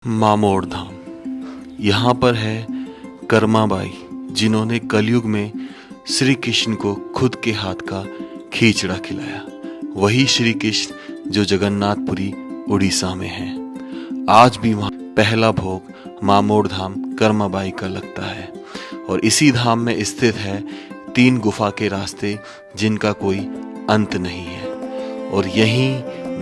मामोड़ धाम, यहाँ पर है कर्माबाई, जिन्होंने कलयुग में श्री कृष्ण को खुद के हाथ का खींचड़ा खिलाया। वही श्री कृष्ण जो जगन्नाथपुरी उड़ीसा में है। आज भी वहाँ पहला भोग मामोड़ धाम कर्माबाई का लगता है और इसी धाम में स्थित है 3 गुफा के रास्ते जिनका कोई अंत नहीं है। और यहीं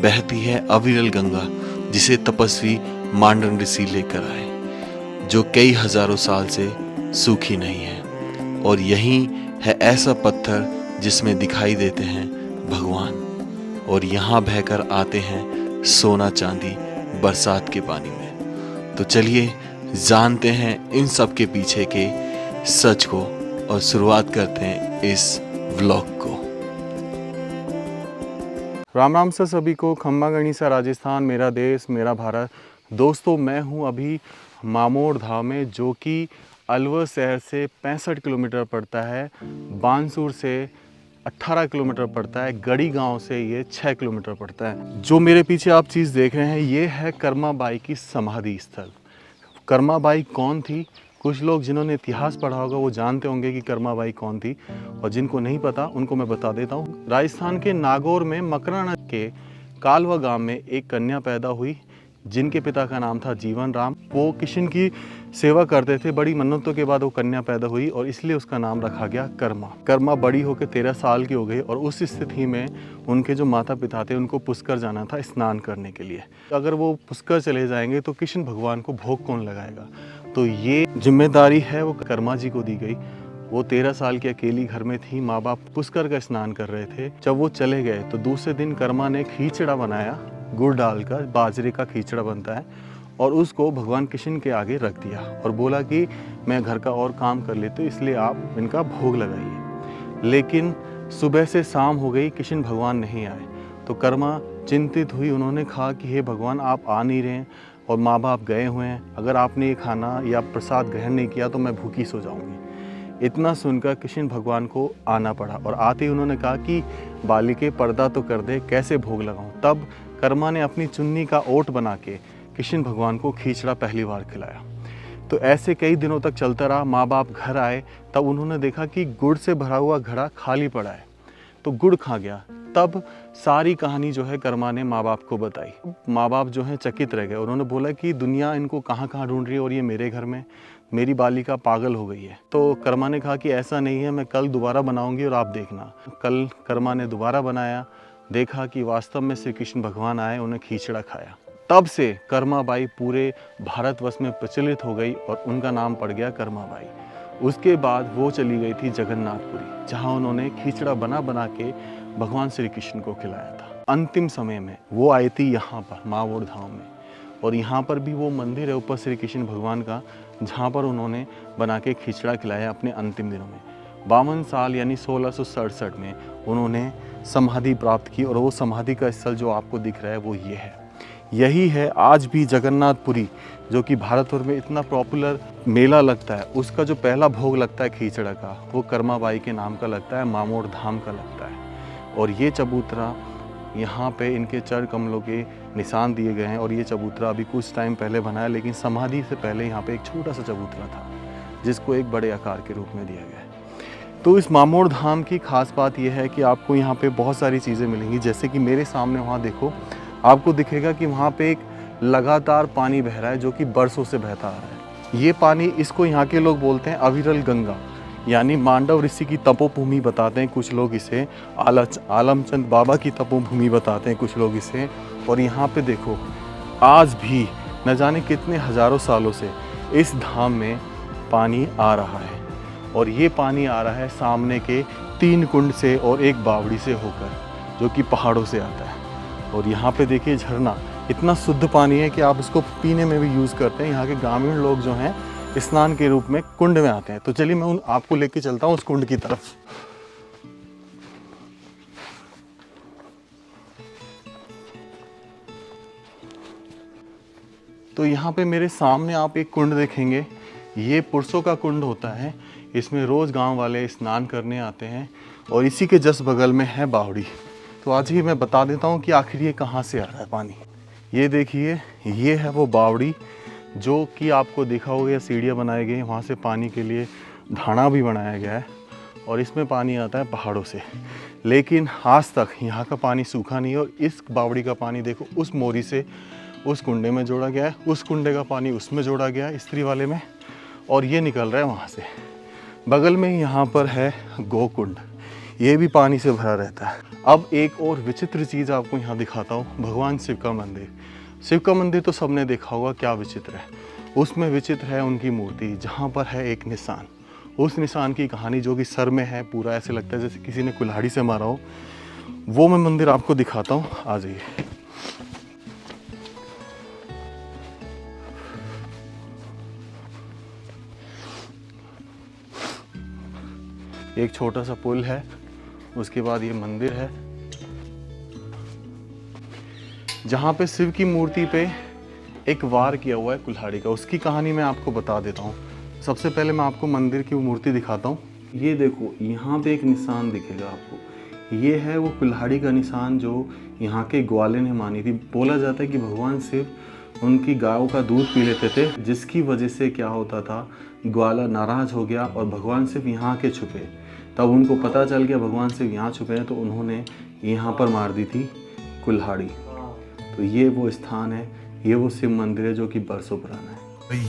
बहती है अविरल गंगा, जिसे तपस्वी मांडन ऋषि लेकर आए, जो कई हजारों साल से सूखी नहीं है। और यहीं है ऐसा पत्थर जिसमें दिखाई देते हैं भगवान, और यहाँ बहकर आते हैं सोना चांदी बरसात के पानी में। तो चलिए जानते हैं इन सब के पीछे के सच को और शुरुआत करते हैं इस व्लॉग को। राम राम से सभी को। खम्बा गणिसा राजस्थान, मेरा देश मेरा भारत। दोस्तों, मैं हूं अभी मामोड़ धाम में, जो कि अलवर शहर से 65 किलोमीटर पड़ता है, बानसूर से 18 किलोमीटर पड़ता है, गड़ी गांव से ये 6 किलोमीटर पड़ता है। जो मेरे पीछे आप चीज़ देख रहे हैं, ये है कर्माबाई की समाधि स्थल। कर्माबाई कौन थी? कुछ लोग जिन्होंने इतिहास पढ़ा होगा वो जानते होंगे कि कर्माबाई कौन थी, और जिनको नहीं पता उनको मैं बता देता हूँ। राजस्थान के नागौर में मकराना के कालवा गांव में एक कन्या पैदा हुई, जिनके पिता का नाम था जीवन राम। वो कृष्ण की सेवा करते थे। बड़ी मन्नतों के बाद वो कन्या पैदा हुई और इसलिए उसका नाम रखा गया कर्मा। कर्मा बड़ी होकर 13 साल की हो गई और उस स्थिति में उनके जो माता पिता थे उनको पुष्कर जाना था स्नान करने के लिए। अगर वो पुष्कर चले जाएंगे तो कृष्ण भगवान को भोग कौन लगाएगा? तो ये जिम्मेदारी है वो कर्मा जी को दी गई। वो 13 साल की अकेली घर में थी। माँ बाप पुष्कर का स्नान कर रहे थे। जब वो चले गए तो दूसरे दिन कर्मा ने खींचड़ा बनाया, गुड़ डालकर, बाजरे का खींचड़ा बनता है, और उसको भगवान कृष्ण के आगे रख दिया और बोला कि मैं घर का और काम कर लेती हूँ, इसलिए आप इनका भोग लगाइए। लेकिन सुबह से शाम हो गई, कृष्ण भगवान नहीं आए। तो कर्मा चिंतित हुई। उन्होंने कहा कि हे भगवान, आप आ नहीं रहे हैं और माँ बाप गए हुए हैं, अगर आपने ये खाना या प्रसाद ग्रहण नहीं किया तो मैं भूखी सो जाऊंगी। इतना सुनकर कृष्ण भगवान को आना पड़ा और आते ही उन्होंने कहा कि बालिके पर्दा तो कर दे, कैसे भोग लगाऊं। तब कर्मा ने अपनी चुन्नी का ओट बना के कृष्ण भगवान को खींचड़ा पहली बार खिलाया। तो ऐसे कई दिनों तक चलता रहा। माँ बाप घर आए तब उन्होंने देखा कि गुड़ से भरा हुआ घड़ा खाली पड़ा है, तो गुड़ खा गया। तब सारी कहानी जो है कर्मा ने माँ बाप को बताई। माँ बाप जो है चकित रह गए। उन्होंने बोला कि दुनिया इनको कहाँ कहाँ ढूंढ रही है और ये मेरे घर में, मेरी बालिका पागल हो गई है। तो कर्मा ने कहा कि ऐसा नहीं है, मैं कल दोबारा बनाऊंगी और आप देखना। कल कर्मा ने दोबारा बनाया, देखा कि वास्तव में श्री कृष्ण भगवान आए, उन्हें खींचड़ा खाया। तब से कर्माबाई पूरे भारतवर्ष में प्रचलित हो गई और उनका नाम पड़ गया कर्माबाई। उसके बाद वो चली गई थी जगन्नाथपुरी, जहाँ उन्होंने खींचड़ा बना बना के भगवान श्री कृष्ण को खिलाया था। अंतिम समय में वो आई थी यहाँ पर मामोड़ धाम में, और यहाँ पर भी वो मंदिर है ऊपर श्री कृष्ण भगवान का, जहाँ पर उन्होंने बना के खिचड़ा खिलाया अपने अंतिम दिनों में। 52 साल यानी 1667 में उन्होंने समाधि प्राप्त की, और वो समाधि का स्थल जो आपको दिख रहा है वो ये है। यही है आज भी जगन्नाथपुरी, जो कि भारतभर में इतना पॉपुलर मेला लगता है, उसका जो पहला भोग लगता है खीचड़ा का, वो कर्माबाई के नाम का लगता है, मामोड़ धाम का लगता है। और ये चबूतरा, यहाँ पे इनके चरण कमलों के निशान दिए गए हैं, और ये चबूतरा अभी कुछ टाइम पहले बना है, लेकिन समाधि से पहले यहाँ पे एक छोटा सा चबूतरा था जिसको एक बड़े आकार के रूप में दिया गया है। तो इस मामोड़ धाम की खास बात यह है कि आपको यहाँ पे बहुत सारी चीज़ें मिलेंगी। जैसे कि मेरे सामने वहाँ देखो, आपको दिखेगा कि वहाँ पे एक लगातार पानी बह रहा है, जो कि बरसों से बहता आ रहा है। ये पानी, इसको यहाँ के लोग बोलते हैं अविरल गंगा, यानी मांडव ऋषि की तपोभूमि बताते हैं कुछ लोग इसे, आलमचंद बाबा की तपोभूमि बताते हैं कुछ लोग इसे। और यहाँ पे देखो, आज भी न जाने कितने हजारों सालों से इस धाम में पानी आ रहा है, और ये पानी आ रहा है सामने के 3 कुंड से और एक बावड़ी से होकर, जो कि पहाड़ों से आता है। और यहाँ पे देखिए झरना, इतना शुद्ध पानी है कि आप इसको पीने में भी यूज़ करते हैं। यहाँ के ग्रामीण लोग जो हैं स्नान के रूप में कुंड में आते हैं। तो चलिए मैं आपको लेके चलता हूँ उस कुंड की तरफ। तो यहाँ पे मेरे सामने आप एक कुंड देखेंगे। ये पुरुषों का कुंड होता है, इसमें रोज़ गांव वाले स्नान करने आते हैं, और इसी के जस्ट बगल में है बावड़ी। तो आज ही मैं बता देता हूँ कि आखिर ये कहाँ से आ रहा है पानी। ये देखिए, ये है वो बावड़ी जो कि आपको देखा होगा या सीढ़ियाँ बनाई गई, वहाँ से पानी के लिए ढाणा भी बनाया गया है और इसमें पानी आता है पहाड़ों से। लेकिन आज तक यहाँ का पानी सूखा नहीं है और इस बावड़ी का पानी देखो उस मोरी से उस कुंडे में जोड़ा गया है, उस कुंडे का पानी उसमें जोड़ा गया है इस्त्री वाले में, और ये निकल रहा है वहाँ से। बगल में ही यहाँ पर है गोकुंड, ये भी पानी से भरा रहता है। अब एक और विचित्र चीज़ आपको यहाँ दिखाता हूँ, भगवान शिव का मंदिर। शिव का मंदिर तो सबने देखा होगा, क्या विचित्र है। उसमें विचित्र है उनकी मूर्ति, जहाँ पर है एक निशान। उस निशान की कहानी जो कि सर में है, पूरा ऐसे लगता है जैसे किसी ने कुल्हाड़ी से मारा हो, वो मैं मंदिर आपको दिखाता हूँ, आ जाइए। एक छोटा सा पुल है, उसके बाद ये मंदिर है जहाँ पे शिव की मूर्ति पे एक वार किया हुआ है कुल्हाड़ी का। उसकी कहानी मैं आपको बता देता हूँ। सबसे पहले मैं आपको मंदिर की मूर्ति दिखाता हूँ। ये देखो, यहाँ पे एक निशान दिखेगा आपको, ये है वो कुल्हाड़ी का निशान जो यहाँ के ग्वाले ने मानी थी। बोला जाता है कि भगवान शिव उनकी गायों का दूध पी लेते थे, जिसकी वजह से क्या होता था, ग्वाला नाराज हो गया और भगवान शिव यहाँ के छुपे। तब उनको पता चल गया भगवान शिव यहाँ छुपे हैं, तो उन्होंने यहाँ पर मार दी थी कुल्हाड़ी। तो ये वो स्थान है, ये वो शिव मंदिर है जो कि बरसों पुराना है।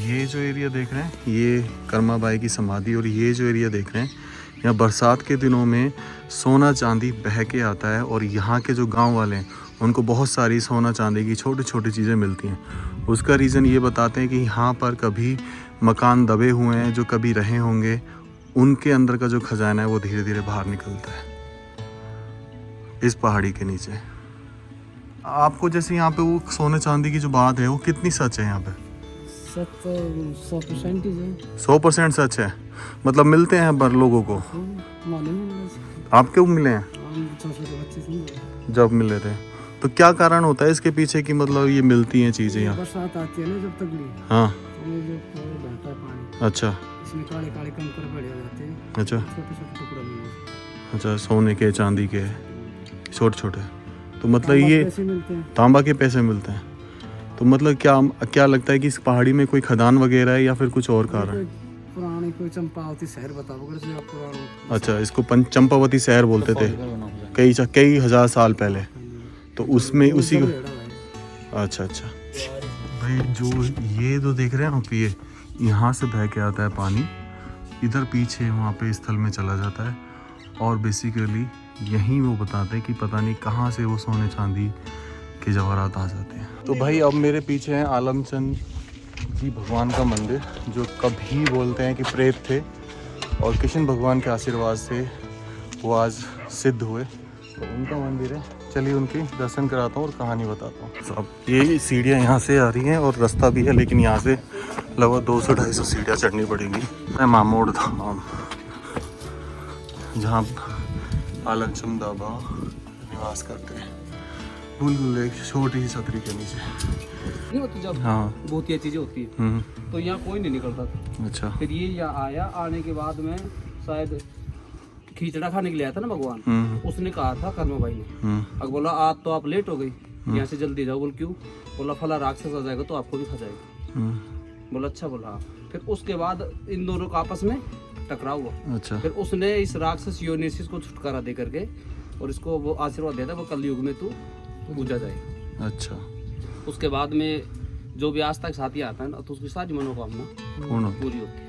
ये जो एरिया देख रहे हैं, ये कर्माबाई की समाधि, और ये जो एरिया देख रहे हैं, यहाँ बरसात के दिनों में सोना चांदी बह के आता है और यहाँ के जो गांव वाले हैं उनको बहुत सारी सोना चांदी की छोटी छोटी चीज़ें मिलती हैं। उसका रीज़न ये बताते हैं कि यहाँ पर कभी मकान दबे हुए हैं जो कभी रहे होंगे, उनके अंदर का जो खजाना है वो धीरे धीरे बाहर निकलता है इस पहाड़ी के नीचे। आपको जैसे यहाँ पे वो सोने चांदी की जो बात है वो कितनी सच है यहाँ पे? 100% है। 100% सच है, मतलब मिलते हैं पर लोगों को। आपके मिले हैं? जब मिले थे तो क्या कारण होता है इसके पीछे कि मतलब ये मिलती हैं चीजें यहाँ? बरसात आती है ना जब तक भी, हाँ, तो ये जो बहता है पानी, अच्छा इसमें काले काले कंकर बड़े हो जाते हैं, अच्छा छोटे छोटे टुकड़े में। अच्छा, सोने के चांदी के छोटे छोटे, तो मतलब ये पैसे मिलते हैं। तांबा के पैसे मिलते हैं। तो मतलब क्या लगता है कि इस पहाड़ी में कोई खदान वगैरह है या फिर कुछ और कारण? पुरानी कोई चंपावती शहर बताओ अगर से आप पुराना। अच्छा, इसको चंपावती शहर बोलते थे कई हजार साल पहले, तो उसमें उसी को। अच्छा अच्छा भाई, जो ये तो देख रहे हैं आप, ये यहाँ से बह के आता है पानी, इधर पीछे वहाँ पे स्थल में चला जाता है, और बेसिकली यहीं वो बताते हैं कि पता नहीं कहाँ से वो सोने चांदी के जवाहरात आ जाते हैं। तो भाई अब मेरे पीछे है आलमचंद जी भगवान का मंदिर, जो कभी बोलते हैं कि प्रेत थे और कृष्ण भगवान के आशीर्वाद से वो आज सिद्ध हुए, तो उनका मंदिर है। चलिए उनकी दर्शन कराता हूँ और कहानी बताता हूँ। तो अब ये सीढ़ियाँ यहाँ से आ रही हैं और रास्ता भी है, लेकिन यहाँ से लगभग 200-250 सीढ़ियाँ चढ़नी पड़ेंगी। मामोड़ धाम, जहाँ आलमचंद बाबा निवास करते हैं, बिल्कुल एक छोटी सी छतरी के नीचे। नहीं होती जब, हाँ, बहुत ही चीजें होती है, तो यहाँ कोई नहीं निकलता था। अच्छा, फिर ये यहाँ आया, आने के बाद में शायद खिचड़ा खाने के लिए आया था ना भगवान, उसने कहा था कर्मा भाई ने, अगर बोला आज तो आप लेट हो गई, यहाँ से जल्दी जाओ। बोल क्यों? बोला फला राक्षस आ जाएगा तो आपको भी खा जाएगा। बोला अच्छा। बोला फिर उसके बाद इन दोनों का आपस में टकराव हुआ। अच्छा, फिर उसने इस राक्षस योनिसिस को छुटकारा दे करके और इसको वो आशीर्वाद दिया था, वो कलयुग में तू पूजा जाए। अच्छा, उसके बाद में जो भी आज तक साथी आता है ना, तो उसकी सारी मनोकामना पूरी होती है।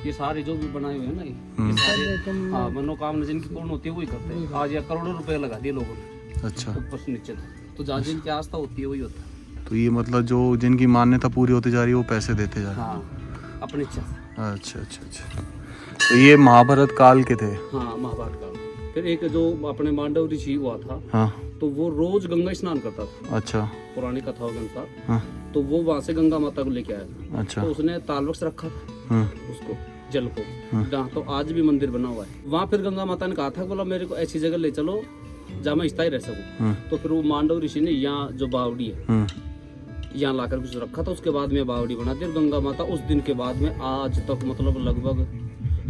ये सारे जो भी बनाए हुए हैं ना, ये सारे हाँ मनोकामना जिनकी पूर्ण होती है वही करते हैं। आज या करोड़ों रुपए लगा दिए लोगों ने, अच्छा, ऊपर से नीचे तक, तो जहाँ जिनकी आस्था होती है वही होता है। तो ये मतलब जो जिनकी मान्यता पूरी होती जा रही है वो पैसे देते जा रहे हैं। हाँ, अपनी इच्छा से। अच्छा अच्छा अच्छा, तो ये महाभारत काल के थे? हाँ, महाभारत काल। फिर एक जो अपने मांडव ऋषि हुआ था, हाँ, तो वो रोज गंगा स्नान करता था। अच्छा, पुरानी कथाओं के अनुसार। हाँ, तो वो वहाँ से गंगा माता को लेके आया था। अच्छा, तो उसने तालवक्ष रखा था उसको, जल को, जहाँ तो आज भी मंदिर बना हुआ है। वहाँ फिर गंगा माता ने कहा था, बोला मेरे को ऐसी जगह ले चलो जहाँ मैं स्थायी रह सकूँ। तो फिर वो मांडव ऋषि ने यहाँ जो बावड़ी है यहाँ लाकर कुछ रखा था। उसके बाद में बावड़ी बना दी, और गंगा माता उस दिन के बाद में आज तक मतलब लगभग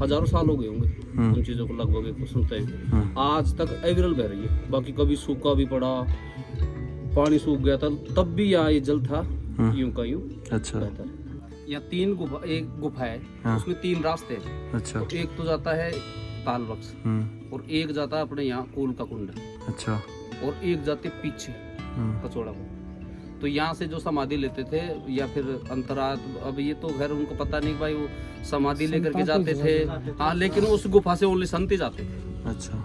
हजारों साल हो गए होंगे उन चीज़ों को लगभग सुनते हैं, आज तक अविरल बह रही है। बाकी कभी सूखा भी पड़ा, पानी सूख गया था, तब भी यहाँ ये जल था यूं का यूं। अच्छा, बेहतर। या 3 गुफा, एक गुफा है हाँ। उसमें 3 रास्ते हैं। अच्छा। तो एक तो जाता है ताल वृक्ष और एक जाता है अपने यहाँ कूल का कुंड अच्छा। और एक जाते पीछे कचौड़ा कुंड। तो यहाँ से जो समाधि लेते थे या फिर अंतरात, अब ये तो खैर उनको पता नहीं भाई, वो समाधि लेकर के जाते थे। हाँ, लेकिन उस गुफा से ओनली संत ही जाते थे। अच्छा।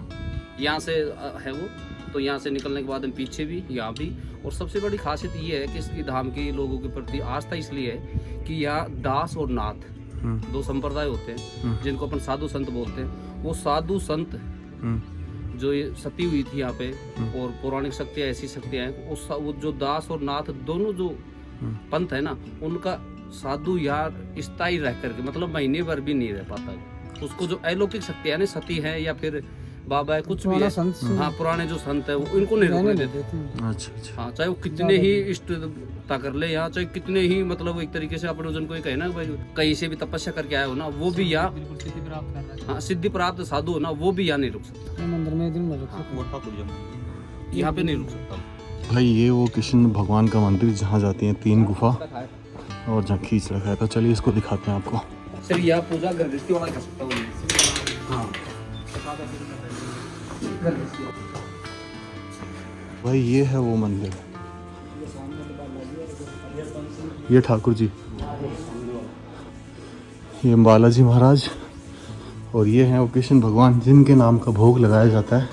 यहाँ से है वो, तो यहाँ से निकलने के बाद हम पीछे भी, यहाँ भी। और सबसे बड़ी खासियत ये है कि इस धाम के लोगों के प्रति आस्था इसलिए है कि यहाँ दास और नाथ 2 संप्रदाय होते हैं जिनको अपन साधु संत बोलते हैं। वो साधु संत जो ये सती हुई थी यहाँ पे और पौराणिक शक्तियाँ, ऐसी शक्तियाँ हैं, वो जो दास और नाथ दोनों जो पंथ है ना, उनका साधु यार स्थायी रह करके, मतलब महीने भर भी नहीं रह पाता। उसको जो अलौकिक शक्तियाँ है, सती है या फिर बाबा है, कुछ भी है, हाँ पुराने जो संत है वो इनको नहीं रोकने देते। अच्छा। हाँ, चाहे वो कितने ही इष्टता कर ले यहाँ, चाहे कितने ही मतलब एक तरीके से अपने जन को कहे ना भाई कहीं से भी तपस्या करके आए हो ना, वो भी यहाँ हाँ सिद्धि प्राप्त साधु हो ना, वो भी यहाँ नहीं रुक सकता। मंदिर में दिन यहाँ पे नहीं रुक सकता भाई। ये वो कृष्ण भगवान का मंदिर जहाँ जाती हैं 3 गुफा और जहाँ खींच रखा है। तो चलिए इसको दिखाते हैं आपको। सर यहाँ पूजा गृहस्थी वाला कर सकता हूँ। हाँ भाई ये है वो मंदिर, ये ठाकुर जी, ये बालाजी महाराज, और ये हैं वो कृष्ण भगवान जिनके नाम का भोग लगाया जाता है,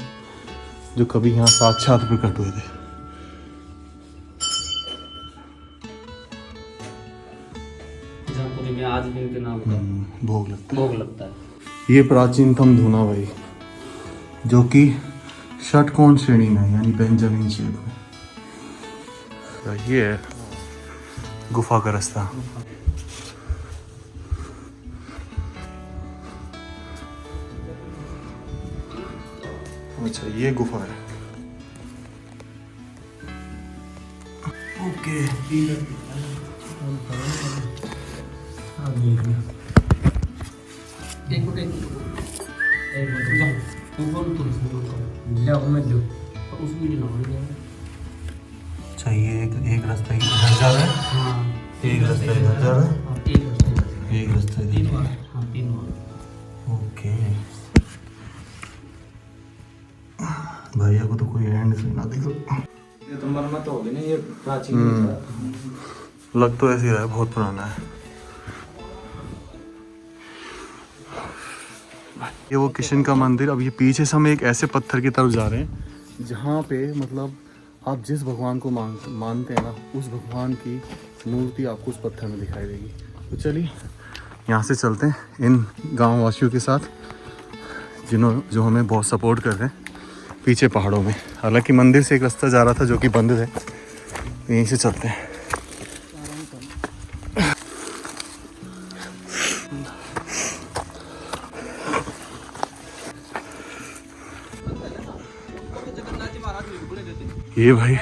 जो कभी यहाँ साक्षात प्रकट हुए थे। जहाँपुरी में आज भी इनके नाम का भोग लगता है। ये प्राचीनतम धूना भाई, जो कि षटकोण श्रेणी में, यानी बेंजामिन शेप में। तो ये है गुफा का रास्ता। अच्छा, ये गुफा है। ओके। अच्छा, ये एक रास्ता इधर जा रहा है, एक रास्ता इधर जा रहा है, एक रास्ता इधर। ओके। भैया को तो कोई हैंड से ना देखो, ये तो मरम्मत हो गई ना, ये प्राचीन लग तो ऐसे ही रहा है, बहुत पुराना है। ये वो कृष्ण का मंदिर। अब ये पीछे से हम एक ऐसे पत्थर की तरफ जा रहे हैं जहाँ पे मतलब आप जिस भगवान को मानते हैं ना, उस भगवान की मूर्ति आपको उस पत्थर में दिखाई देगी। तो चलिए यहाँ से चलते हैं इन गाँव वासियों के साथ, जो हमें बहुत सपोर्ट कर रहे हैं पीछे पहाड़ों में। हालांकि मंदिर से एक रास्ता जा रहा था जो कि बंद है, तो यहीं से चलते हैं। ये भाई,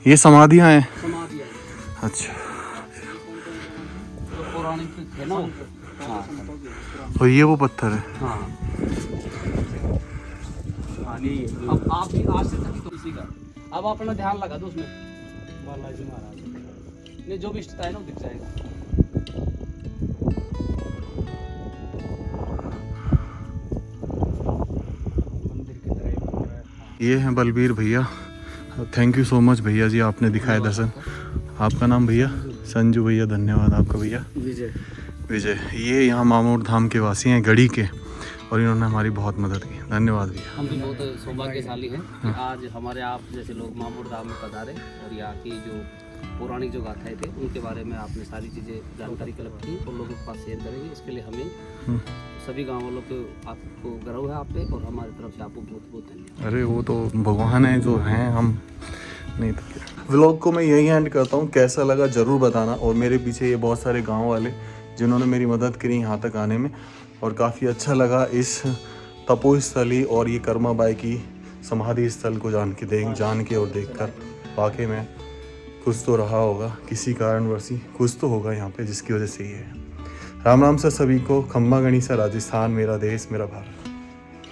ये समाधियाँ हैं। अच्छा। पौराणिक है ना। हाँ। और ये वो पत्थर है। हाँ। अब आप भी आज से तक तो इसी का, अब अपना ध्यान लगा दो उसमें। बालाजी महाराज ने जो भी इष्टता है ना वो दिख जाएगा। मंदिर की तरह ही बन रहा है। ये हैं बलबीर भैया। थैंक यू सो मच भैया जी, आपने दिखाया दर्शन। आपका नाम भैया? संजू भैया, धन्यवाद आपका भैया। विजय। ये यहाँ मामोर धाम के वासी हैं, गढ़ी के, और इन्होंने हमारी बहुत मदद की। धन्यवाद भैया। हम भी बहुत सौभाग्यशाली हैं कि आज हमारे आप जैसे लोग मामोर धाम में पधारे और यहाँ की जो पौराणिक जो गाथाएं थे उनके बारे में आपने सारी चीज़ें जानकारी कलेक्ट की और लोगों के पास शेयर करेंगे। इसके लिए हमें सभी गाँव वालों को आपको गर्व है आप पे, और हमारी तरफ से आपको बहुत बहुत धन्यवाद। अरे वो तो भगवान है जो हैं, हम नहीं तो क्या। व्लॉग को मैं यही एंड करता हूँ। कैसा लगा ज़रूर बताना। और मेरे पीछे ये बहुत सारे गाँव वाले जिन्होंने मेरी मदद करी यहाँ तक आने में, और काफ़ी अच्छा लगा इस तपोस्थली और ये कर्मा बाई की समाधि स्थल को जान के और देखकर। वाकई में कुछ तो रहा होगा, किसी कारणवश कुछ तो होगा यहाँ पे जिसकी वजह से ये है। राम राम सर सभी को। खम्मा गणिसा राजस्थान मेरा देश मेरा भारत।